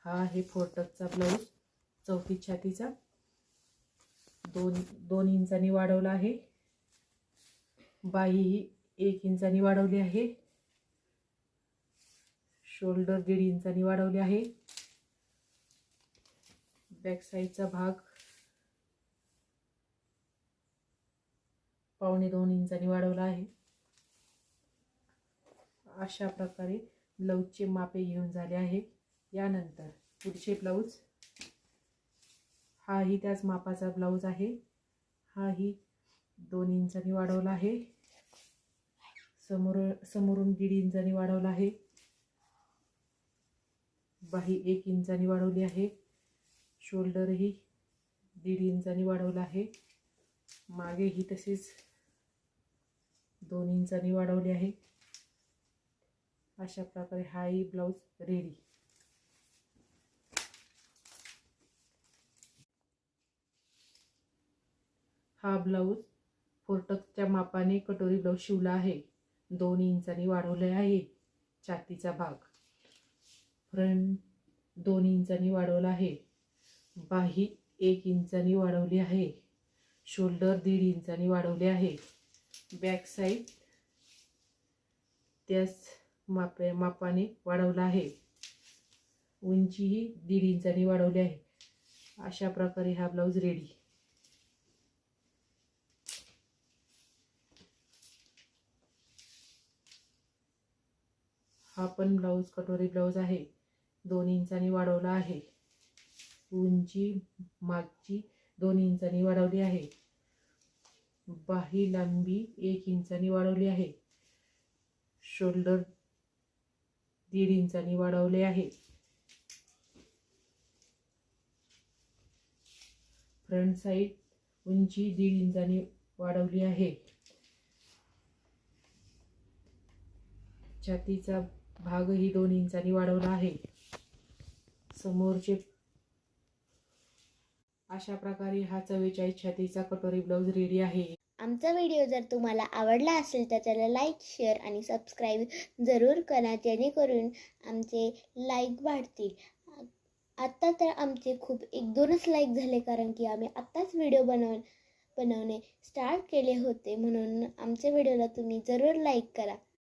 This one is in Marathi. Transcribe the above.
हा आहे फोरटक्सचा ब्लाऊज, चौथी छातीचा, 2 इंचांनी वाढवला आहे. बाही 1 इंचांनी वाढवली आहे. शोल्डर 1.5 इंचांनी वाढवले आहे. बॅक साईडचा भाग 1.25 इंचांनी वाढवला आहे. अशा प्रकारे ब्लाऊजचे मापे घेऊन झाले आहे. यानंतर पुढचे ब्लाऊज, हाही त्याच मापाचा ब्लाऊज आहे. हाही 2 इंचांनी वाढवला आहे. समोरून 1.5 इंचांनी वाढवला आहे. बाही 1 इंचांनी वाढवली आहे. शोल्डरही 1.5 इंचांनी वाढवला आहे. मागेही तसेच 2 इंचांनी वाढवले आहे. अशा प्रकारे हाही ब्लाऊज रेडी. हा ब्लाऊज फोरटक्सच्या मापाने कटोरी ब्लाऊज शिवला आहे. 2 इंचांनी वाढवले आहे. छातीचा भाग फ्रंट 2 इंचांनी वाढवला आहे. बाही 1 इंचांनी वाढवली आहे. शोल्डर 1.5 इंचांनी वाढवले आहे. बॅक साईड त्याच मापाने वाढवला आहे. उंचीही 1.5 इंचांनी वाढवली आहे. अशा प्रकारे हा ब्लाऊज रेडी. हा पण ब्लाऊज कटोरी ब्लाऊज आहे. 2 इंचांनी वाढवला आहे. उंची मागची 2 इंचांनी वाढवली आहे. बाही लांबी 1 इंचांनी वाढवली आहे. शोल्डर 1.5 इंचांनी वाढवले आहे. फ्रंट साईड उंची 1.5 इंचांनी वाढवली आहे. छातीचा भागही 2 इंचांनी वाढवला आहे. समोरचे अशा प्रकारे हा 44 छातीचा कटोरी ब्लाऊज रेडी आहे. आमचा व्हिडिओ जर तुम्हाला आवडला असेल तर त्याला लाईक, शेअर आणि सबस्क्राईब जरूर करा, जेणेकरून आमचे लाईक वाढतील. आत्ता तर आमचे खूप 1-2च लाईक झाले, कारण की आम्ही आत्ताच व्हिडिओ बनवणे स्टार्ट केले होते. म्हणून आमच्या व्हिडिओला तुम्ही जरूर लाईक करा.